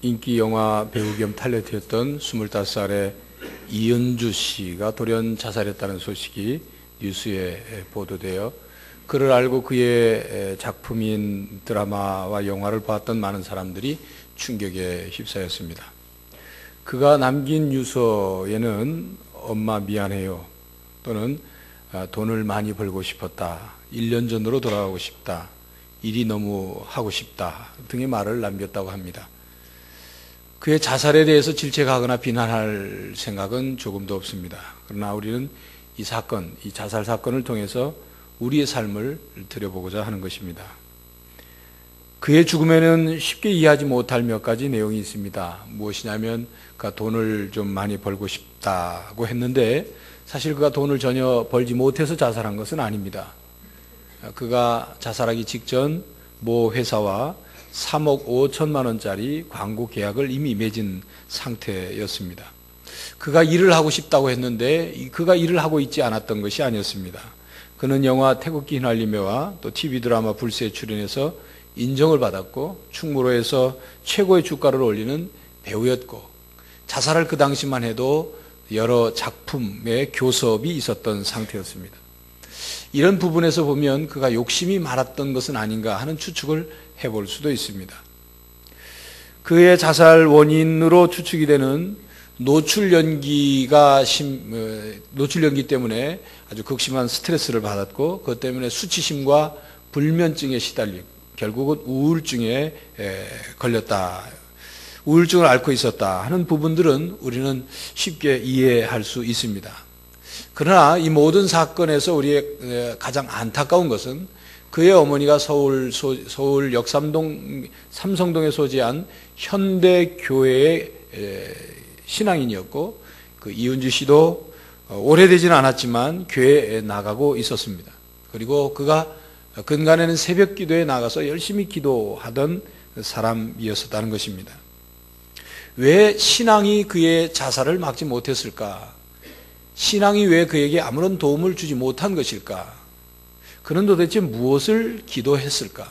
인기 영화 배우 겸 탤런트였던 25살의 이은주 씨가 돌연 자살했다는 소식이 뉴스에 보도되어 그를 알고 그의 작품인 드라마와 영화를 봤던 많은 사람들이 충격에 휩싸였습니다. 그가 남긴 유서에는 엄마 미안해요 또는 돈을 많이 벌고 싶었다, 1년 전으로 돌아가고 싶다, 일이 너무 하고 싶다 등의 말을 남겼다고 합니다. 그의 자살에 대해서 질책하거나 비난할 생각은 조금도 없습니다. 그러나 우리는 이 사건, 이 자살 사건을 통해서 우리의 삶을 들여보고자 하는 것입니다. 그의 죽음에는 쉽게 이해하지 못할 몇 가지 내용이 있습니다. 무엇이냐면 그가 돈을 좀 많이 벌고 싶다고 했는데 사실 그가 돈을 전혀 벌지 못해서 자살한 것은 아닙니다. 그가 자살하기 직전 모 회사와 3억 5천만 원짜리 광고 계약을 이미 맺은 상태였습니다. 그가 일을 하고 싶다고 했는데 그가 일을 하고 있지 않았던 것이 아니었습니다. 그는 영화 태극기 휘날리며와 또 TV 드라마 불새에 출연해서 인정을 받았고 충무로에서 최고의 주가를 올리는 배우였고 자살할 그 당시만 해도 여러 작품의 교섭이 있었던 상태였습니다. 이런 부분에서 보면 그가 욕심이 많았던 것은 아닌가 하는 추측을 해볼 수도 있습니다. 그의 자살 원인으로 추측이 되는 노출 연기 때문에 아주 극심한 스트레스를 받았고 그것 때문에 수치심과 불면증에 시달리고 결국은 우울증에 걸렸다, 우울증을 앓고 있었다 하는 부분들은 우리는 쉽게 이해할 수 있습니다. 그러나 이 모든 사건에서 우리의 가장 안타까운 것은 그의 어머니가 서울 역삼동 삼성동에 소재한 현대교회의 신앙인이었고 그 이은주 씨도 오래되지는 않았지만 교회에 나가고 있었습니다. 그리고 그가 근간에는 새벽 기도에 나가서 열심히 기도하던 사람이었었다는 것입니다. 왜 신앙이 그의 자살을 막지 못했을까? 신앙이 왜 그에게 아무런 도움을 주지 못한 것일까? 그는 도대체 무엇을 기도했을까?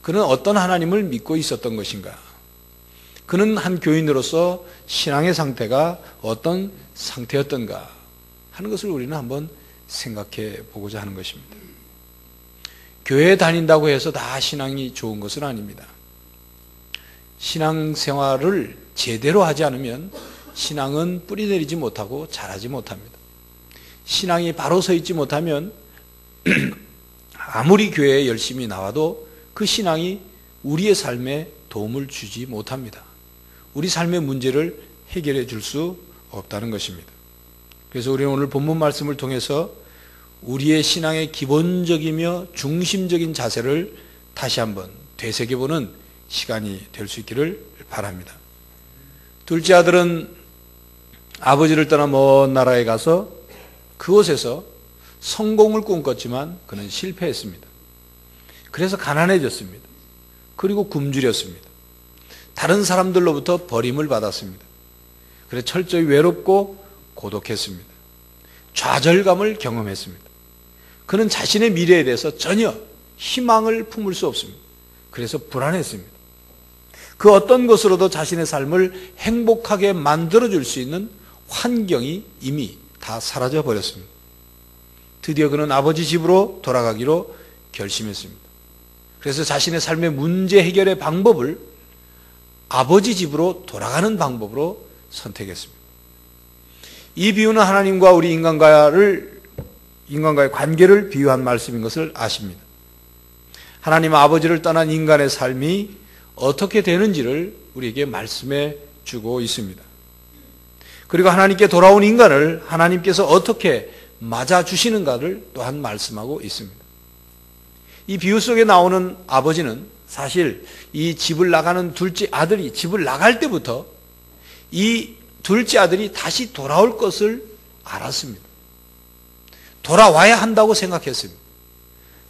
그는 어떤 하나님을 믿고 있었던 것인가? 그는 한 교인으로서 신앙의 상태가 어떤 상태였던가 하는 것을 우리는 한번 생각해 보고자 하는 것입니다. 교회에 다닌다고 해서 다 신앙이 좋은 것은 아닙니다. 신앙생활을 제대로 하지 않으면 신앙은 뿌리내리지 못하고 자라지 못합니다. 신앙이 바로 서 있지 못하면 아무리 교회에 열심히 나와도 그 신앙이 우리의 삶에 도움을 주지 못합니다. 우리 삶의 문제를 해결해 줄 수 없다는 것입니다. 그래서 우리는 오늘 본문 말씀을 통해서 우리의 신앙의 기본적이며 중심적인 자세를 다시 한번 되새겨보는 시간이 될 수 있기를 바랍니다. 둘째 아들은 아버지를 떠나 먼 나라에 가서 그곳에서 성공을 꿈꿨지만 그는 실패했습니다. 그래서 가난해졌습니다. 그리고 굶주렸습니다. 다른 사람들로부터 버림을 받았습니다. 그래서 철저히 외롭고 고독했습니다. 좌절감을 경험했습니다. 그는 자신의 미래에 대해서 전혀 희망을 품을 수 없습니다. 그래서 불안했습니다. 그 어떤 것으로도 자신의 삶을 행복하게 만들어줄 수 있는 환경이 이미 다 사라져 버렸습니다. 드디어 그는 아버지 집으로 돌아가기로 결심했습니다. 그래서 자신의 삶의 문제 해결의 방법을 아버지 집으로 돌아가는 방법으로 선택했습니다. 이 비유는 하나님과 우리 인간과의 관계를 비유한 말씀인 것을 아십니다. 하나님 아버지를 떠난 인간의 삶이 어떻게 되는지를 우리에게 말씀해 주고 있습니다. 그리고 하나님께 돌아온 인간을 하나님께서 어떻게 맞아주시는가를 또한 말씀하고 있습니다. 이 비유 속에 나오는 아버지는 사실 이 집을 나가는 둘째 아들이 집을 나갈 때부터 이 둘째 아들이 다시 돌아올 것을 알았습니다. 돌아와야 한다고 생각했습니다.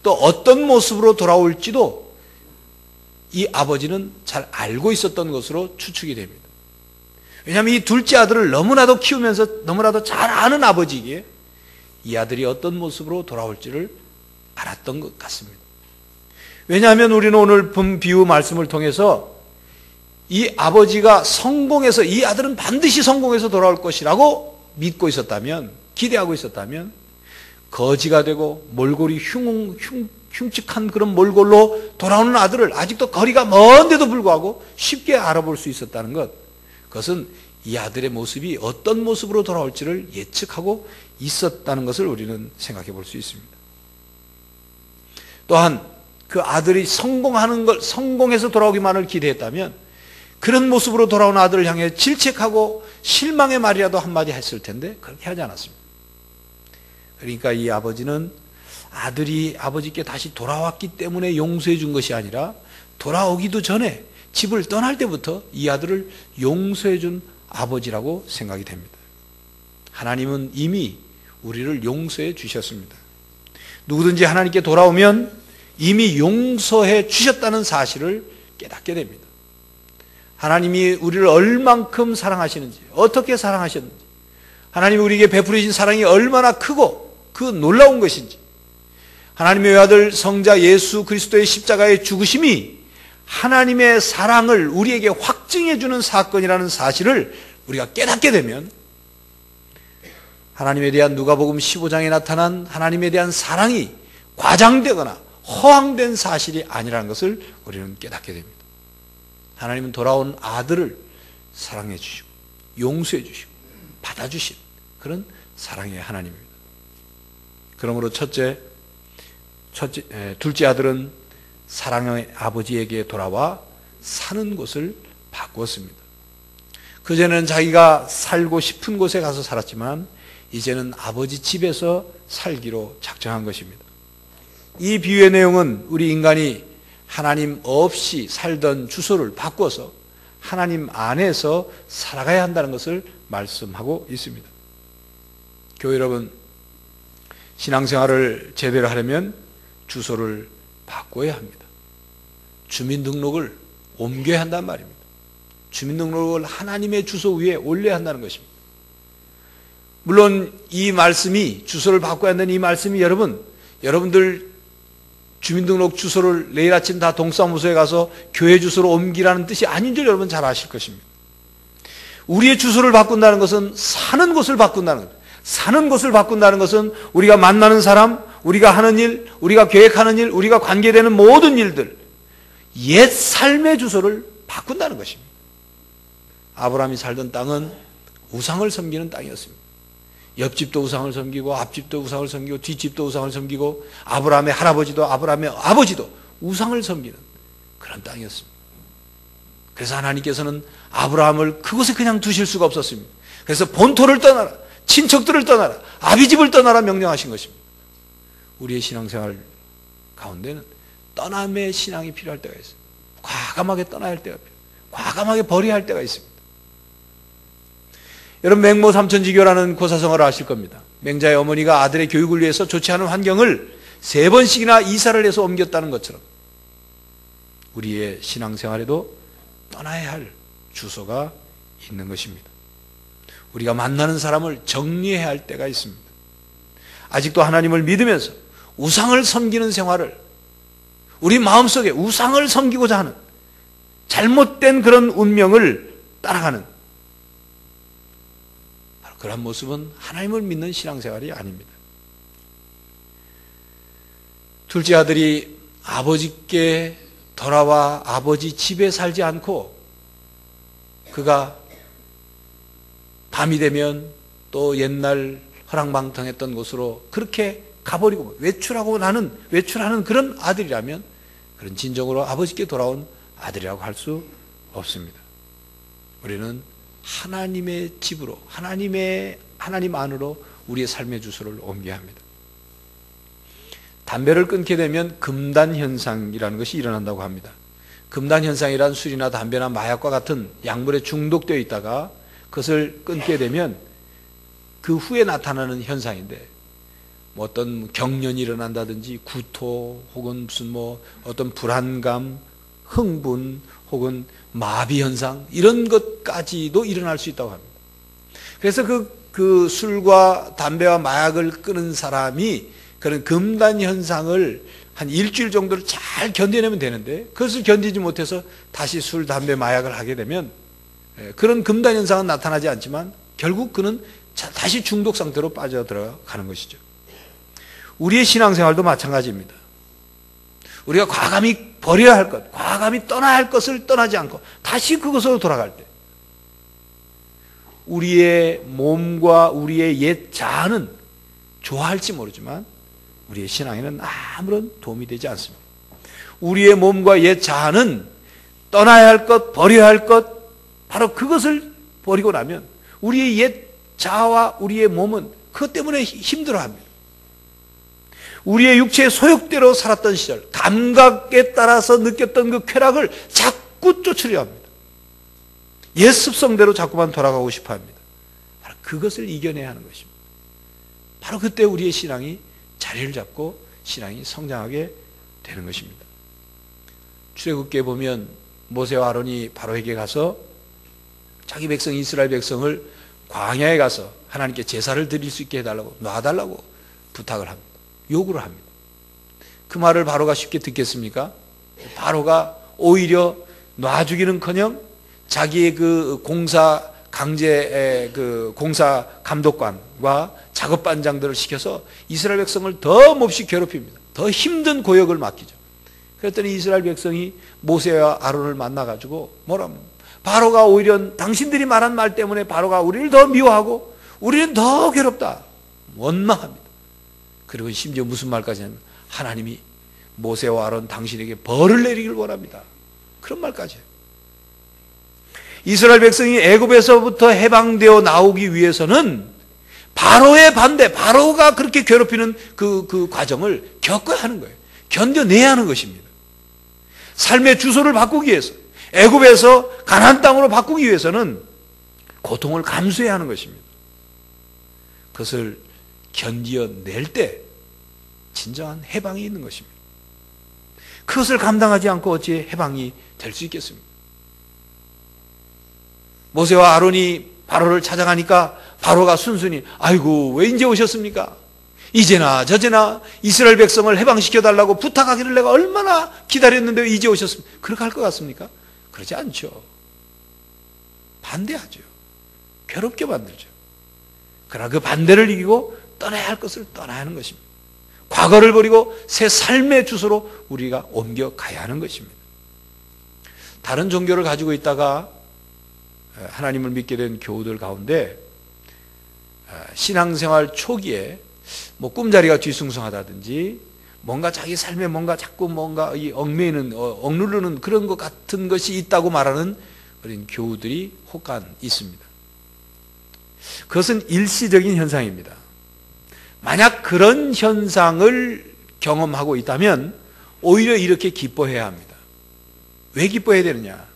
또 어떤 모습으로 돌아올지도 이 아버지는 잘 알고 있었던 것으로 추측이 됩니다. 왜냐하면 이 둘째 아들을 너무나도 키우면서 너무나도 잘 아는 아버지이기에 이 아들이 어떤 모습으로 돌아올지를 알았던 것 같습니다. 왜냐하면 우리는 오늘 본 비유 말씀을 통해서 이 아버지가 성공해서 이 아들은 반드시 성공해서 돌아올 것이라고 믿고 있었다면, 기대하고 있었다면 거지가 되고 몰골이 흉측한 그런 몰골로 돌아오는 아들을 아직도 거리가 먼데도 불구하고 쉽게 알아볼 수 있었다는 것, 그것은 이 아들의 모습이 어떤 모습으로 돌아올지를 예측하고 있었다는 것을 우리는 생각해 볼 수 있습니다. 또한 그 아들이 성공해서 돌아오기만을 기대했다면 그런 모습으로 돌아온 아들을 향해 질책하고 실망의 말이라도 한마디 했을 텐데 그렇게 하지 않았습니다. 그러니까 이 아버지는 아들이 아버지께 다시 돌아왔기 때문에 용서해 준 것이 아니라 돌아오기도 전에 집을 떠날 때부터 이 아들을 용서해 준 아버지라고 생각이 됩니다. 하나님은 이미 우리를 용서해 주셨습니다. 누구든지 하나님께 돌아오면 이미 용서해 주셨다는 사실을 깨닫게 됩니다. 하나님이 우리를 얼만큼 사랑하시는지, 어떻게 사랑하셨는지, 하나님이 우리에게 베풀어 주신 사랑이 얼마나 크고 그 놀라운 것인지, 하나님의 외아들 성자 예수 그리스도의 십자가의 죽으심이 하나님의 사랑을 우리에게 확증해 주는 사건이라는 사실을 우리가 깨닫게 되면 하나님에 대한 누가복음 15장에 나타난 하나님에 대한 사랑이 과장되거나 허황된 사실이 아니라는 것을 우리는 깨닫게 됩니다. 하나님은 돌아온 아들을 사랑해 주시고 용서해 주시고 받아주신 그런 사랑의 하나님입니다. 그러므로 둘째 아들은 사랑의 아버지에게 돌아와 사는 곳을 바꾸었습니다. 그전에는 자기가 살고 싶은 곳에 가서 살았지만 이제는 아버지 집에서 살기로 작정한 것입니다. 이 비유의 내용은 우리 인간이 하나님 없이 살던 주소를 바꿔서 하나님 안에서 살아가야 한다는 것을 말씀하고 있습니다. 교회 여러분, 신앙생활을 제대로 하려면 주소를 바꿔야 합니다. 주민등록을 옮겨야 한단 말입니다. 주민등록을 하나님의 주소 위에 올려야 한다는 것입니다. 물론 이 말씀이, 주소를 바꿔야 한다는 이 말씀이 여러분들 주민등록 주소를 내일 아침 다 동사무소에 가서 교회 주소로 옮기라는 뜻이 아닌 줄 여러분 잘 아실 것입니다. 우리의 주소를 바꾼다는 것은 사는 곳을 바꾼다는 거예요. 사는 곳을 바꾼다는 것은 우리가 만나는 사람, 우리가 하는 일, 우리가 계획하는 일, 우리가 관계되는 모든 일들, 옛 삶의 주소를 바꾼다는 것입니다. 아브라함이 살던 땅은 우상을 섬기는 땅이었습니다. 옆집도 우상을 섬기고 앞집도 우상을 섬기고 뒷집도 우상을 섬기고 아브라함의 할아버지도 아브라함의 아버지도 우상을 섬기는 그런 땅이었습니다. 그래서 하나님께서는 아브라함을 그곳에 그냥 두실 수가 없었습니다. 그래서 본토를 떠나라, 친척들을 떠나라, 아비집을 떠나라 명령하신 것입니다. 우리의 신앙생활 가운데는 떠남의 신앙이 필요할 때가 있습니다. 과감하게 떠나야 할 때가 필요해요. 과감하게 버려야 할 때가 있습니다. 여러분, 맹모 삼천지교라는 고사성어를 아실 겁니다. 맹자의 어머니가 아들의 교육을 위해서 좋지 않은 환경을 3번씩이나 이사를 해서 옮겼다는 것처럼 우리의 신앙생활에도 떠나야 할 주소가 있는 것입니다. 우리가 만나는 사람을 정리해야 할 때가 있습니다. 아직도 하나님을 믿으면서 우상을 섬기는 생활을, 우리 마음속에 우상을 섬기고자 하는 잘못된 그런 운명을 따라가는 그런 모습은 하나님을 믿는 신앙생활이 아닙니다. 둘째 아들이 아버지께 돌아와 아버지 집에 살지 않고 그가 밤이 되면 또 옛날 허랑방탕했던 곳으로 그렇게 가버리고 외출하는 그런 아들이라면 그런 진정으로 아버지께 돌아온 아들이라고 할 수 없습니다. 우리는 하나님의 집으로, 하나님 안으로 우리의 삶의 주소를 옮겨야 합니다. 담배를 끊게 되면 금단 현상이라는 것이 일어난다고 합니다. 금단 현상이란 술이나 담배나 마약과 같은 약물에 중독되어 있다가 그것을 끊게 되면 그 후에 나타나는 현상인데, 뭐 어떤 경련이 일어난다든지 구토 혹은 무슨 어떤 불안감, 흥분 혹은 마비 현상, 이런 것까지도 일어날 수 있다고 합니다. 그래서 그 술과 담배와 마약을 끊은 사람이 그런 금단 현상을 한 일주일 정도를 잘 견뎌내면 되는데 그것을 견디지 못해서 다시 술, 담배, 마약을 하게 되면 그런 금단 현상은 나타나지 않지만 결국 그는 다시 중독 상태로 빠져들어가는 것이죠. 우리의 신앙생활도 마찬가지입니다. 우리가 과감히 버려야 할 것, 과감히 떠나야 할 것을 떠나지 않고 다시 그것으로 돌아갈 때 우리의 몸과 우리의 옛 자아는 좋아할지 모르지만 우리의 신앙에는 아무런 도움이 되지 않습니다. 우리의 몸과 옛 자아는 떠나야 할 것, 버려야 할 것, 바로 그것을 버리고 나면 우리의 옛 자아와 우리의 몸은 그것 때문에 힘들어합니다. 우리의 육체의 소욕대로 살았던 시절, 감각에 따라서 느꼈던 그 쾌락을 자꾸 쫓으려 합니다. 옛 습성대로 자꾸만 돌아가고 싶어 합니다. 바로 그것을 이겨내야 하는 것입니다. 바로 그때 우리의 신앙이 자리를 잡고 신앙이 성장하게 되는 것입니다. 출애굽기에 보면 모세와 아론이 바로에게 가서 자기 백성 이스라엘 백성을 광야에 가서 하나님께 제사를 드릴 수 있게 해달라고 놔달라고 부탁을 합니다. 요구를 합니다. 그 말을 바로가 쉽게 듣겠습니까? 바로가 오히려 놔주기는커녕 자기의 그 공사 강제 그 공사 감독관과 작업반장들을 시켜서 이스라엘 백성을 더 몹시 괴롭힙니다. 더 힘든 고역을 맡기죠. 그랬더니 이스라엘 백성이 모세와 아론을 만나가지고 바로가 오히려 당신들이 말한 말 때문에 바로가 우리를 더 미워하고 우리는 더 괴롭다. 원망합니다. 그리고 심지어 무슨 말까지 하냐면 하나님이 모세와 아론 당신에게 벌을 내리기를 원합니다. 그런 말까지 해요. 이스라엘 백성이 애굽에서부터 해방되어 나오기 위해서는 바로의 반대, 바로가 그렇게 괴롭히는 그 과정을 겪어야 하는 거예요. 견뎌내야 하는 것입니다. 삶의 주소를 바꾸기 위해서, 애굽에서 가나안 땅으로 바꾸기 위해서는 고통을 감수해야 하는 것입니다. 그것을 견뎌낼 때 진정한 해방이 있는 것입니다. 그것을 감당하지 않고 어찌 해방이 될 수 있겠습니까? 모세와 아론이 바로를 찾아가니까 바로가 순순히 아이고 왜 이제 오셨습니까? 이제나 저제나 이스라엘 백성을 해방시켜달라고 부탁하기를 내가 얼마나 기다렸는데 왜 이제 오셨습니까? 그렇게 할 것 같습니까? 그러지 않죠. 반대하죠. 괴롭게 만들죠. 그러나 그 반대를 이기고 떠나야 할 것을 떠나야 하는 것입니다. 과거를 버리고 새 삶의 주소로 우리가 옮겨가야 하는 것입니다. 다른 종교를 가지고 있다가 하나님을 믿게 된 교우들 가운데 신앙생활 초기에 꿈자리가 뒤숭숭하다든지 뭔가 자기 삶에 뭔가 자꾸 뭔가 얽매이는 억누르는 그런 것 같은 것이 있다고 말하는 어린 교우들이 혹간 있습니다. 그것은 일시적인 현상입니다. 만약 그런 현상을 경험하고 있다면 오히려 이렇게 기뻐해야 합니다. 왜 기뻐해야 되느냐?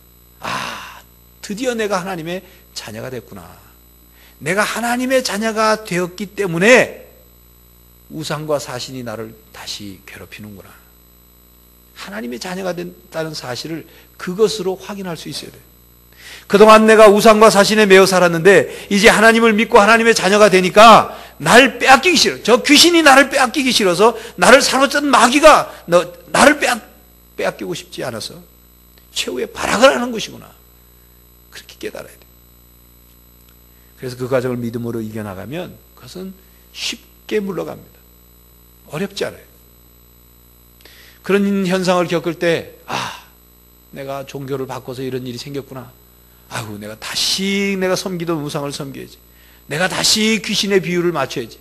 드디어 내가 하나님의 자녀가 됐구나. 내가 하나님의 자녀가 되었기 때문에 우상과 사신이 나를 다시 괴롭히는구나. 하나님의 자녀가 됐다는 사실을 그것으로 확인할 수 있어야 돼요. 그동안 내가 우상과 사신에 매여 살았는데 이제 하나님을 믿고 하나님의 자녀가 되니까 나를 빼앗기기 싫어. 저 귀신이 나를 빼앗기기 싫어서 나를 사로잡은 마귀가 나를 빼앗기고 싶지 않아서 최후의 발악을 하는 것이구나. 그렇게 깨달아야 돼요. 그래서 그 과정을 믿음으로 이겨나가면 그것은 쉽게 물러갑니다. 어렵지 않아요. 그런 현상을 겪을 때 내가 종교를 바꿔서 이런 일이 생겼구나. 내가 다시 내가 섬기던 우상을 섬겨야지. 내가 다시 귀신의 비유를 맞춰야지.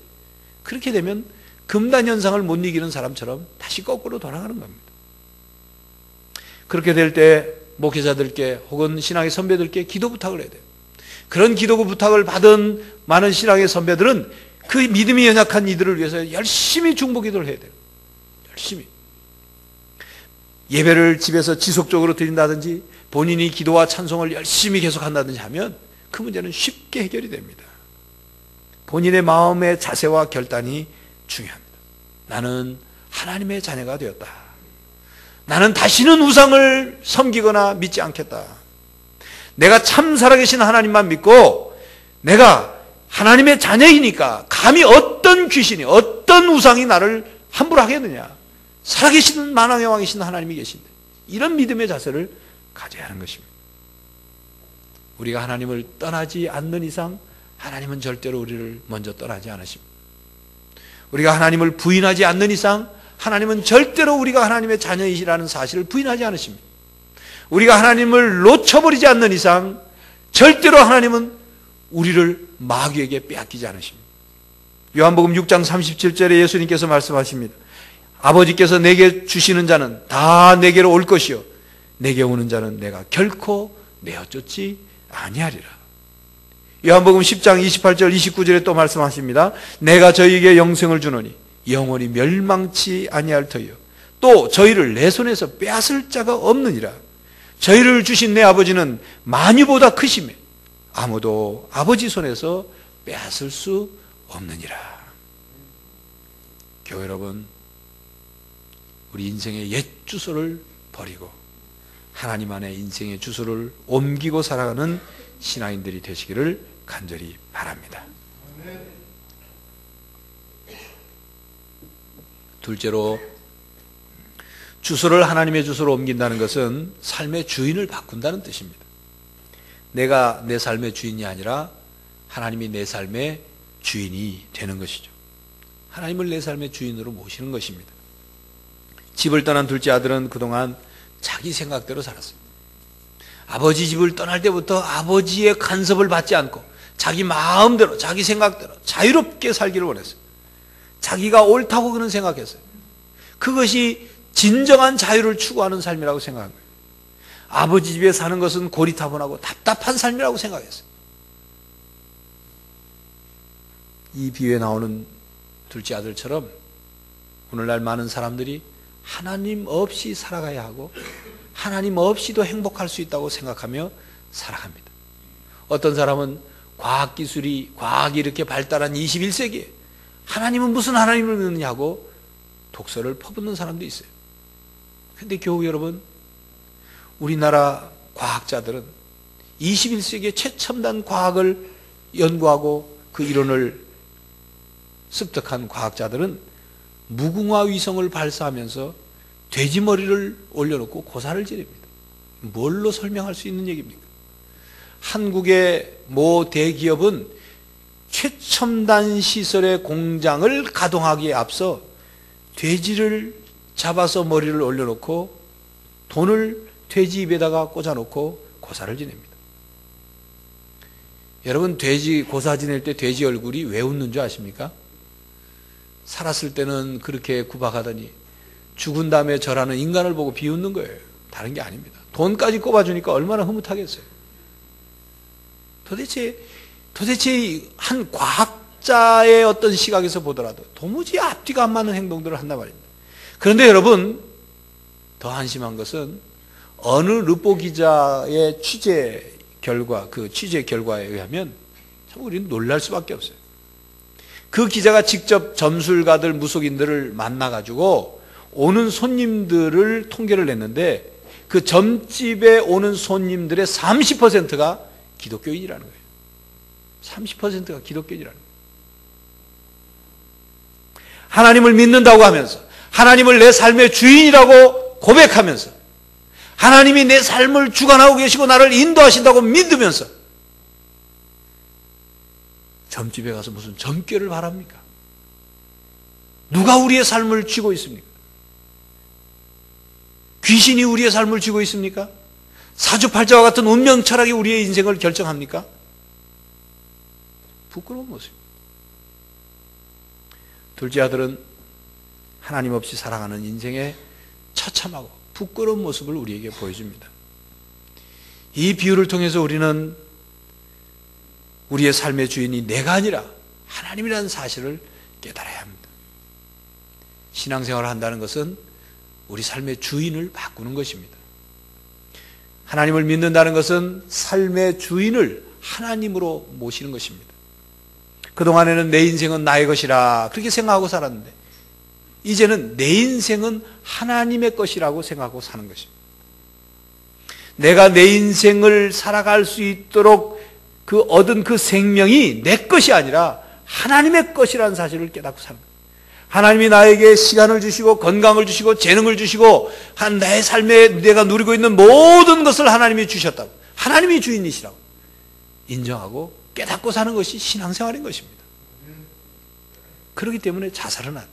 그렇게 되면 금단 현상을 못 이기는 사람처럼 다시 거꾸로 돌아가는 겁니다. 그렇게 될 때 목회자들께 혹은 신앙의 선배들께 기도 부탁을 해야 돼요. 그런 기도 부탁을 받은 많은 신앙의 선배들은 그 믿음이 연약한 이들을 위해서 열심히 중보기도를 해야 돼요. 열심히. 예배를 집에서 지속적으로 드린다든지 본인이 기도와 찬송을 열심히 계속한다든지 하면 그 문제는 쉽게 해결이 됩니다. 본인의 마음의 자세와 결단이 중요합니다. 나는 하나님의 자녀가 되었다. 나는 다시는 우상을 섬기거나 믿지 않겠다. 내가 참 살아계신 하나님만 믿고 내가 하나님의 자녀이니까 감히 어떤 귀신이 어떤 우상이 나를 함부로 하겠느냐. 살아계시는 만왕의 왕이신 하나님이 계신데, 이런 믿음의 자세를 가져야 하는 것입니다. 우리가 하나님을 떠나지 않는 이상 하나님은 절대로 우리를 먼저 떠나지 않으십니다. 우리가 하나님을 부인하지 않는 이상 하나님은 절대로 우리가 하나님의 자녀이시라는 사실을 부인하지 않으십니다. 우리가 하나님을 놓쳐버리지 않는 이상 절대로 하나님은 우리를 마귀에게 빼앗기지 않으십니다. 요한복음 6장 37절에 예수님께서 말씀하십니다. 아버지께서 내게 주시는 자는 다 내게로 올 것이요 내게 오는 자는 내가 결코 내어 쫓지 아니하리라. 요한복음 10장 28절 29절에 또 말씀하십니다. 내가 저희에게 영생을 주노니 영원히 멸망치 아니할 터이요 또 저희를 내 손에서 빼앗을 자가 없느니라. 저희를 주신 내 아버지는 만유보다 크시매 아무도 아버지 손에서 빼앗을 수 없느니라. 교회 여러분, 우리 인생의 옛 주소를 버리고 하나님 안에 인생의 주소를 옮기고 살아가는 신앙인들이 되시기를 간절히 바랍니다. 둘째로, 주소를 하나님의 주소로 옮긴다는 것은 삶의 주인을 바꾼다는 뜻입니다. 내가 내 삶의 주인이 아니라 하나님이 내 삶의 주인이 되는 것이죠. 하나님을 내 삶의 주인으로 모시는 것입니다. 집을 떠난 둘째 아들은 그동안 자기 생각대로 살았습니다. 아버지 집을 떠날 때부터 아버지의 간섭을 받지 않고 자기 마음대로, 자기 생각대로 자유롭게 살기를 원했어요. 자기가 옳다고 그는 생각했어요. 그것이 진정한 자유를 추구하는 삶이라고 생각한 거예요. 아버지 집에 사는 것은 고리타분하고 답답한 삶이라고 생각했어요. 이 비유에 나오는 둘째 아들처럼 오늘날 많은 사람들이 하나님 없이 살아가야 하고 하나님 없이도 행복할 수 있다고 생각하며 살아갑니다. 어떤 사람은 과학이 이렇게 발달한 21세기에 하나님은 무슨 하나님을 믿느냐고 독서를 퍼붓는 사람도 있어요. 그런데 교우 여러분, 우리나라 과학자들은 21세기의 최첨단 과학을 연구하고 그 이론을 습득한 과학자들은 무궁화 위성을 발사하면서 돼지 머리를 올려놓고 고사를 지릅니다. 뭘로 설명할 수 있는 얘기입니까? 한국의 모 대기업은 최첨단 시설의 공장을 가동하기에 앞서 돼지를 잡아서 머리를 올려놓고 돈을 돼지 입에다가 꽂아놓고 고사를 지냅니다. 여러분, 돼지 고사 지낼 때 돼지 얼굴이 왜 웃는 줄 아십니까? 살았을 때는 그렇게 구박하더니 죽은 다음에 절하는 인간을 보고 비웃는 거예요. 다른 게 아닙니다. 돈까지 꼽아주니까 얼마나 흐뭇하겠어요. 도대체 한 과학자의 어떤 시각에서 보더라도 도무지 앞뒤가 안 맞는 행동들을 한단 말입니다. 그런데 여러분, 더 한심한 것은 어느 르포 기자의 취재 결과에 의하면 참 우리는 놀랄 수밖에 없어요. 그 기자가 직접 점술가들, 무속인들을 만나가지고 오는 손님들을 통계를 냈는데 그 점집에 오는 손님들의 30%가 기독교인이라는 거예요. 30%가 기독교인이라는 거예요. 하나님을 믿는다고 하면서, 하나님을 내 삶의 주인이라고 고백하면서, 하나님이 내 삶을 주관하고 계시고 나를 인도하신다고 믿으면서 점집에 가서 무슨 점괘를 바랍니까? 누가 우리의 삶을 쥐고 있습니까? 귀신이 우리의 삶을 쥐고 있습니까? 사주팔자와 같은 운명 철학이 우리의 인생을 결정합니까? 부끄러운 모습입니다. 둘째 아들은 하나님 없이 살아가는 인생의 처참하고 부끄러운 모습을 우리에게 보여줍니다. 이 비유를 통해서 우리는 우리의 삶의 주인이 내가 아니라 하나님이라는 사실을 깨달아야 합니다. 신앙생활을 한다는 것은 우리 삶의 주인을 바꾸는 것입니다. 하나님을 믿는다는 것은 삶의 주인을 하나님으로 모시는 것입니다. 그동안에는 내 인생은 나의 것이라 그렇게 생각하고 살았는데 이제는 내 인생은 하나님의 것이라고 생각하고 사는 것입니다. 내가 내 인생을 살아갈 수 있도록 그 얻은 그 생명이 내 것이 아니라 하나님의 것이라는 사실을 깨닫고 사는 거예요. 하나님이 나에게 시간을 주시고 건강을 주시고 재능을 주시고 내 삶에 내가 누리고 있는 모든 것을 하나님이 주셨다고, 하나님이 주인이시라고 인정하고 깨닫고 사는 것이 신앙생활인 것입니다. 그렇기 때문에 자살은 안 돼.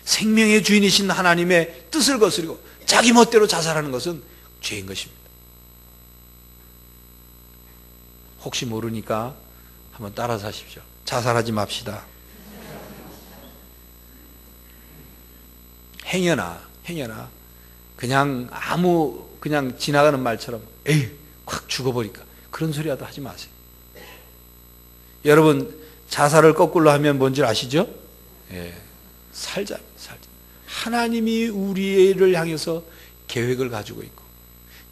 생명의 주인이신 하나님의 뜻을 거스르고 자기 멋대로 자살하는 것은 죄인 것입니다. 혹시 모르니까 한번 따라서 하십시오. 자살하지 맙시다. 행여나 그냥 그냥 지나가는 말처럼 에이 확 죽어버릴까 그런 소리라도 하지 마세요. 여러분 자살을 거꾸로 하면 뭔지 아시죠? 예, 살자. 하나님이 우리를 향해서 계획을 가지고 있고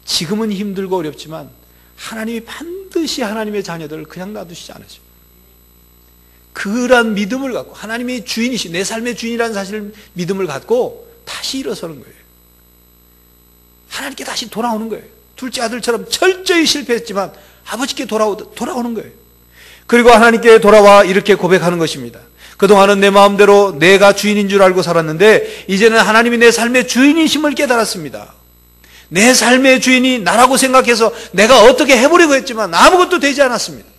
지금은 힘들고 어렵지만 하나님이 반드시 하나님의 자녀들을 그냥 놔두시지 않으십니다. 그러한 믿음을 갖고 하나님이 주인이신 내 삶의 주인이라는 사실을 믿음을 갖고 다시 일어서는 거예요. 하나님께 다시 돌아오는 거예요. 둘째 아들처럼 철저히 실패했지만 아버지께 돌아오는 거예요. 그리고 하나님께 돌아와 이렇게 고백하는 것입니다. 그동안은 내 마음대로 내가 주인인 줄 알고 살았는데 이제는 하나님이 내 삶의 주인이심을 깨달았습니다. 내 삶의 주인이 나라고 생각해서 내가 어떻게 해보려고 했지만 아무것도 되지 않았습니다.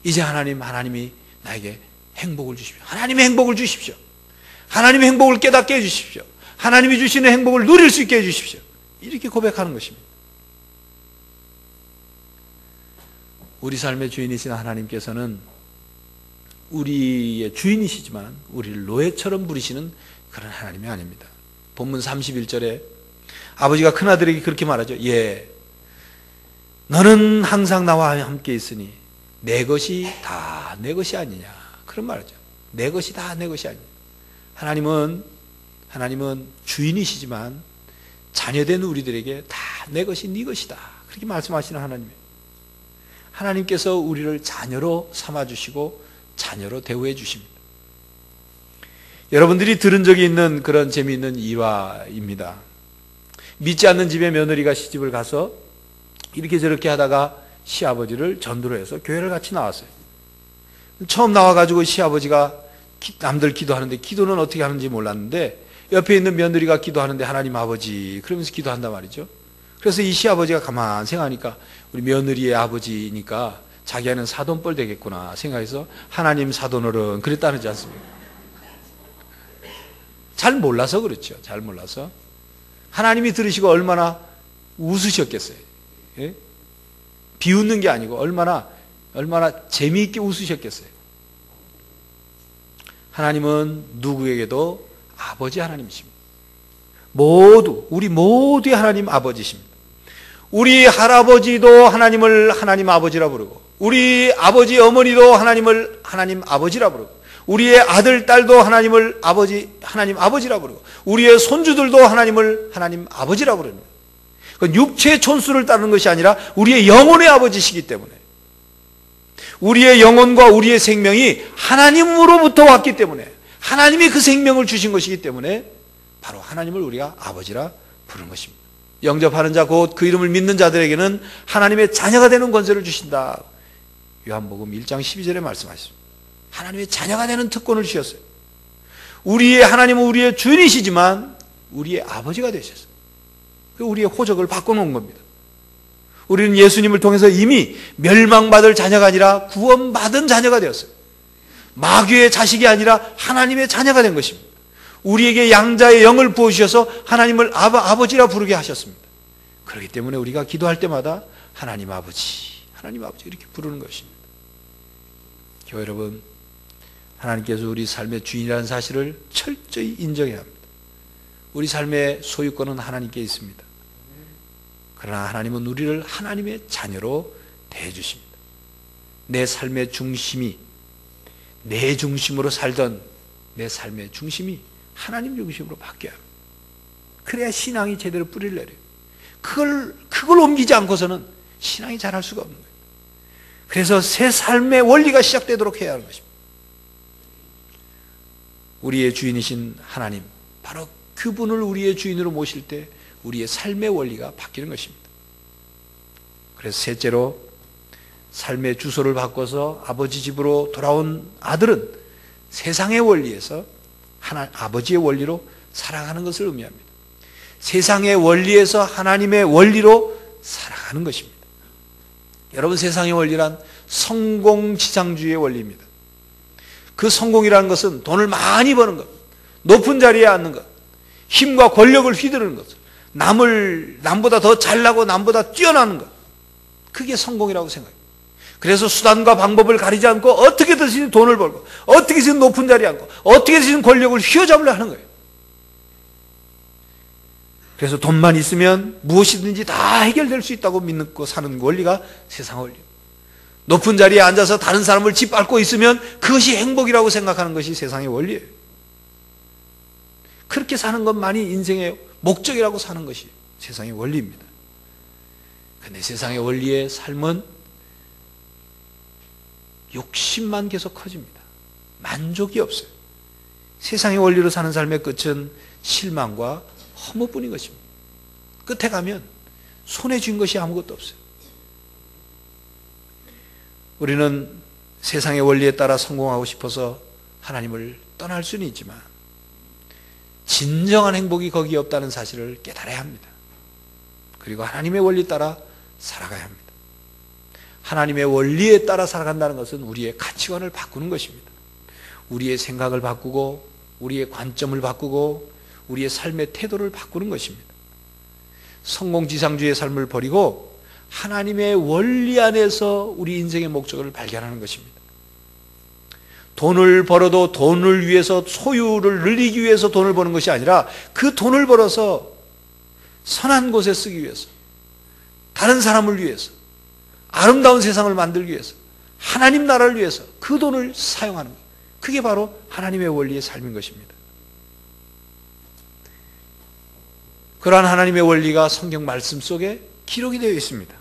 이제 하나님이 나에게 행복을 주십시오. 하나님의 행복을 주십시오. 하나님의 행복을 깨닫게 해주십시오. 하나님이 주시는 행복을 누릴 수 있게 해주십시오. 이렇게 고백하는 것입니다. 우리 삶의 주인이신 하나님께서는 우리의 주인이시지만 우리를 노예처럼 부리시는 그런 하나님이 아닙니다. 본문 31절에 아버지가 큰아들에게 그렇게 말하죠. 예, 너는 항상 나와 함께 있으니 내 것이 다 내 것이 아니냐. 그런 말이죠. 내 것이 다 내 것이 아니냐. 하나님은 주인이시지만 자녀된 우리들에게 다 내 것이 네 것이다. 그렇게 말씀하시는 하나님이에요. 하나님께서 우리를 자녀로 삼아주시고 자녀로 대우해 주십니다. 여러분들이 들은 적이 있는 그런 재미있는 일화입니다. 믿지 않는 집에 며느리가 시집을 가서 이렇게 저렇게 하다가 시아버지를 전도를 해서 교회를 같이 나왔어요. 처음 나와가지고 시아버지가 남들 기도하는데 기도는 어떻게 하는지 몰랐는데 옆에 있는 며느리가 기도하는데 하나님 아버지 그러면서 기도한단 말이죠. 그래서 이 시아버지가 가만 생각하니까 우리 며느리의 아버지니까 자기는 사돈뻘 되겠구나 생각해서 하나님 사돈어른 그랬다는지 않습니까? 잘 몰라서 그렇죠. 잘 몰라서. 하나님이 들으시고 얼마나 웃으셨겠어요. 예? 비웃는 게 아니고 얼마나 재미있게 웃으셨겠어요. 하나님은 누구에게도 아버지 하나님이십니다. 우리 모두의 하나님 아버지십니다. 우리 할아버지도 하나님을 하나님 아버지라 부르고 우리 아버지 어머니도 하나님을 하나님 아버지라 부르고 우리의 아들 딸도 하나님을 하나님 아버지라 부르고 우리의 손주들도 하나님을 하나님 아버지라 부릅니다. 그건 육체의 촌수를 따르는 것이 아니라 우리의 영혼의 아버지시기 때문에 우리의 영혼과 우리의 생명이 하나님으로부터 왔기 때문에 하나님이 그 생명을 주신 것이기 때문에 바로 하나님을 우리가 아버지라 부르는 것입니다. 영접하는 자 곧 그 이름을 믿는 자들에게는 하나님의 자녀가 되는 권세를 주신다. 요한복음 1장 12절에 말씀하셨습니다. 하나님의 자녀가 되는 특권을 주셨어요. 우리의 하나님은 우리의 주인이시지만 우리의 아버지가 되셨어요. 우리의 호적을 바꿔놓은 겁니다. 우리는 예수님을 통해서 이미 멸망받을 자녀가 아니라 구원받은 자녀가 되었어요. 마귀의 자식이 아니라 하나님의 자녀가 된 것입니다. 우리에게 양자의 영을 부어주셔서 하나님을 아버지라 부르게 하셨습니다. 그렇기 때문에 우리가 기도할 때마다 하나님 아버지 이렇게 부르는 것입니다. 교회 여러분, 하나님께서 우리 삶의 주인이라는 사실을 철저히 인정해야 합니다. 우리 삶의 소유권은 하나님께 있습니다. 그러나 하나님은 우리를 하나님의 자녀로 대해주십니다. 내 삶의 중심이 내 중심으로 살던 내 삶의 중심이 하나님 중심으로 바뀌어야 합니다. 그래야 신앙이 제대로 뿌리를 내려요. 그걸 옮기지 않고서는 신앙이 자랄 수가 없는 거예요. 그래서 새 삶의 원리가 시작되도록 해야 하는 것입니다. 우리의 주인이신 하나님, 바로 그분을 우리의 주인으로 모실 때 우리의 삶의 원리가 바뀌는 것입니다. 그래서 셋째로 삶의 주소를 바꿔서 아버지 집으로 돌아온 아들은 세상의 원리에서 아버지의 원리로 살아가는 것을 의미합니다. 세상의 원리에서 하나님의 원리로 살아가는 것입니다. 여러분, 세상의 원리란 성공지상주의의 원리입니다. 그 성공이라는 것은 돈을 많이 버는 것, 높은 자리에 앉는 것, 힘과 권력을 휘두르는 것, 남보다 더 잘나고 남보다 뛰어나는 것, 그게 성공이라고 생각해요. 그래서 수단과 방법을 가리지 않고 어떻게든 돈을 벌고 어떻게든 높은 자리에 앉고 어떻게든 권력을 휘어잡으려 하는 거예요. 그래서 돈만 있으면 무엇이든지 다 해결될 수 있다고 믿고 사는 원리가 세상 원리예요. 높은 자리에 앉아서 다른 사람을 짓밟고 있으면 그것이 행복이라고 생각하는 것이 세상의 원리예요. 그렇게 사는 것만이 인생의 목적이라고 사는 것이 세상의 원리입니다. 그런데 세상의 원리의 삶은 욕심만 계속 커집니다. 만족이 없어요. 세상의 원리로 사는 삶의 끝은 실망과 허무뿐인 것입니다. 끝에 가면 손에 쥔 것이 아무것도 없어요. 우리는 세상의 원리에 따라 성공하고 싶어서 하나님을 떠날 수는 있지만 진정한 행복이 거기에 없다는 사실을 깨달아야 합니다. 그리고 하나님의 원리 따라 살아가야 합니다. 하나님의 원리에 따라 살아간다는 것은 우리의 가치관을 바꾸는 것입니다. 우리의 생각을 바꾸고 우리의 관점을 바꾸고 우리의 삶의 태도를 바꾸는 것입니다. 성공지상주의의 삶을 버리고 하나님의 원리 안에서 우리 인생의 목적을 발견하는 것입니다. 돈을 벌어도 돈을 위해서, 소유를 늘리기 위해서 돈을 버는 것이 아니라 그 돈을 벌어서 선한 곳에 쓰기 위해서, 다른 사람을 위해서, 아름다운 세상을 만들기 위해서, 하나님 나라를 위해서 그 돈을 사용하는 것, 그게 바로 하나님의 원리의 삶인 것입니다. 그러한 하나님의 원리가 성경 말씀 속에 기록이 되어 있습니다.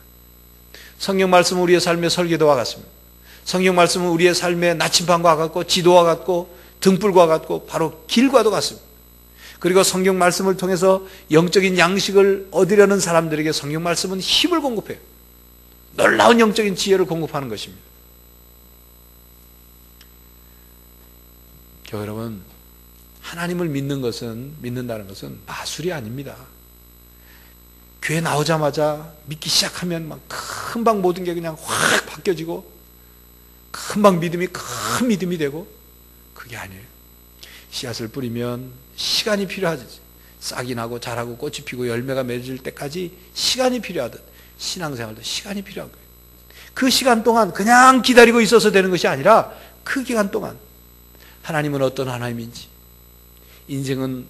성경 말씀은 우리의 삶의 설계도와 같습니다. 성경 말씀은 우리의 삶의 나침반과 같고 지도와 같고 등불과 같고 바로 길과도 같습니다. 그리고 성경 말씀을 통해서 영적인 양식을 얻으려는 사람들에게 성경 말씀은 힘을 공급해요. 놀라운 영적인 지혜를 공급하는 것입니다. 교회 여러분, 하나님을 믿는다는 것은 마술이 아닙니다. 교회 나오자마자 믿기 시작하면 막 금방 모든 게 그냥 확 바뀌어지고 금방 믿음이 큰 믿음이 되고, 그게 아니에요. 씨앗을 뿌리면 시간이 필요하지. 싹이 나고 자라고 꽃이 피고 열매가 맺을 때까지 시간이 필요하듯 신앙생활도 시간이 필요한 거예요. 그 시간 동안 그냥 기다리고 있어서 되는 것이 아니라 그 기간 동안 하나님은 어떤 하나님인지, 인생은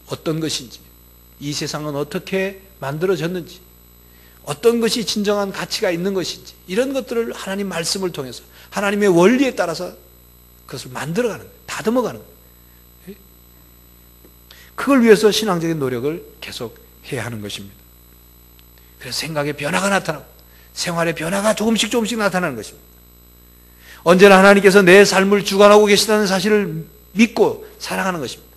어떤 것인지, 이 세상은 어떻게 만들어졌는지, 어떤 것이 진정한 가치가 있는 것인지, 이런 것들을 하나님 말씀을 통해서 하나님의 원리에 따라서 그것을 만들어가는 거예요. 다듬어가는 거예요. 그걸 위해서 신앙적인 노력을 계속 해야 하는 것입니다. 그래서 생각의 변화가 나타나고 생활의 변화가 조금씩 나타나는 것입니다. 언제나 하나님께서 내 삶을 주관하고 계시다는 사실을 믿고 살아가는 것입니다.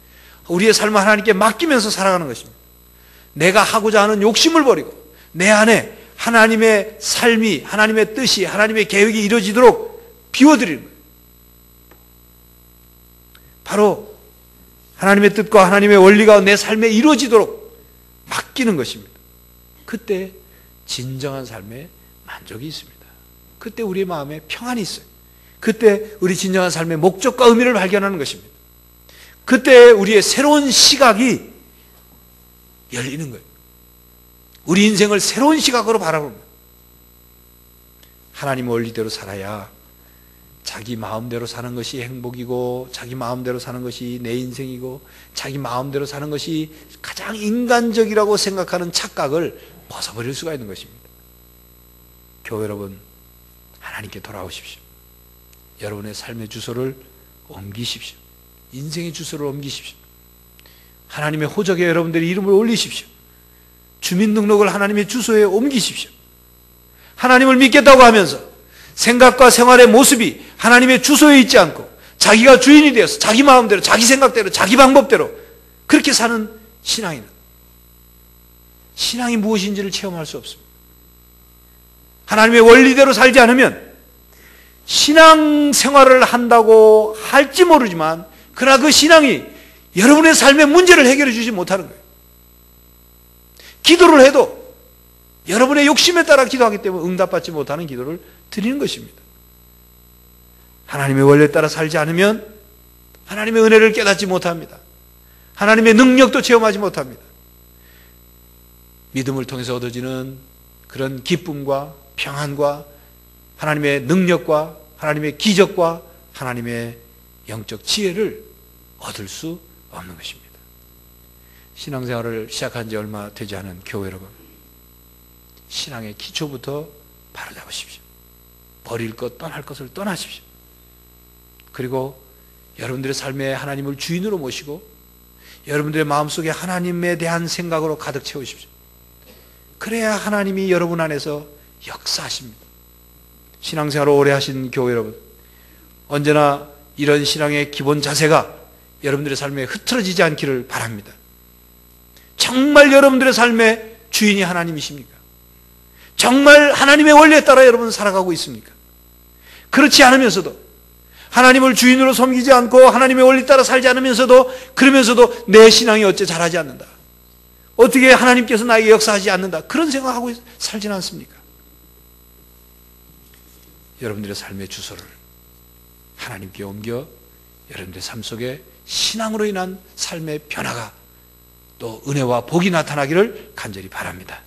우리의 삶을 하나님께 맡기면서 살아가는 것입니다. 내가 하고자 하는 욕심을 버리고 내 안에 하나님의 삶이, 하나님의 뜻이, 하나님의 계획이 이루어지도록 비워드리는 거예요. 바로 하나님의 뜻과 하나님의 원리가 내 삶에 이루어지도록 맡기는 것입니다. 그때 진정한 삶에 만족이 있습니다. 그때 우리의 마음에 평안이 있어요. 그때 우리 진정한 삶의 목적과 의미를 발견하는 것입니다. 그때 우리의 새로운 시각이 열리는 거예요. 우리 인생을 새로운 시각으로 바라보는 거예요. 하나님 원리대로 살아야 자기 마음대로 사는 것이 행복이고, 자기 마음대로 사는 것이 내 인생이고, 자기 마음대로 사는 것이 가장 인간적이라고 생각하는 착각을 벗어버릴 수가 있는 것입니다. 교회 여러분, 하나님께 돌아오십시오. 여러분의 삶의 주소를 옮기십시오. 인생의 주소를 옮기십시오. 하나님의 호적에 여러분들의 이름을 올리십시오. 주민등록을 하나님의 주소에 옮기십시오. 하나님을 믿겠다고 하면서 생각과 생활의 모습이 하나님의 주소에 있지 않고 자기가 주인이 되어서 자기 마음대로, 자기 생각대로, 자기 방법대로 그렇게 사는 신앙이 무엇인지를 체험할 수 없습니다. 하나님의 원리대로 살지 않으면 신앙생활을 한다고 할지 모르지만 그러나 그 신앙이 여러분의 삶의 문제를 해결해 주지 못하는 거예요. 기도를 해도 여러분의 욕심에 따라 기도하기 때문에 응답받지 못하는 기도를 드리는 것입니다. 하나님의 원리에 따라 살지 않으면 하나님의 은혜를 깨닫지 못합니다. 하나님의 능력도 체험하지 못합니다. 믿음을 통해서 얻어지는 그런 기쁨과 평안과 하나님의 능력과 하나님의 기적과 하나님의 영적 지혜를 얻을 수 없는 것입니다. 신앙생활을 시작한 지 얼마 되지 않은 교회 여러분, 신앙의 기초부터 바로잡으십시오. 버릴 것, 떠날 것을 떠나십시오. 그리고 여러분들의 삶에 하나님을 주인으로 모시고 여러분들의 마음속에 하나님에 대한 생각으로 가득 채우십시오. 그래야 하나님이 여러분 안에서 역사하십니다. 신앙생활을 오래 하신 교회 여러분, 언제나 이런 신앙의 기본 자세가 여러분들의 삶에 흐트러지지 않기를 바랍니다. 정말 여러분들의 삶의 주인이 하나님이십니까? 정말 하나님의 원리에 따라 여러분 살아가고 있습니까? 그렇지 않으면서도 하나님을 주인으로 섬기지 않고 하나님의 원리 따라 살지 않으면서도 그러면서도 내 신앙이 어째 잘하지 않는다, 어떻게 하나님께서 나에게 역사하지 않는다, 그런 생각하고 살지는 않습니까? 여러분들의 삶의 주소를 하나님께 옮겨 여러분들의 삶 속에 신앙으로 인한 삶의 변화가 또 은혜와 복이 나타나기를 간절히 바랍니다.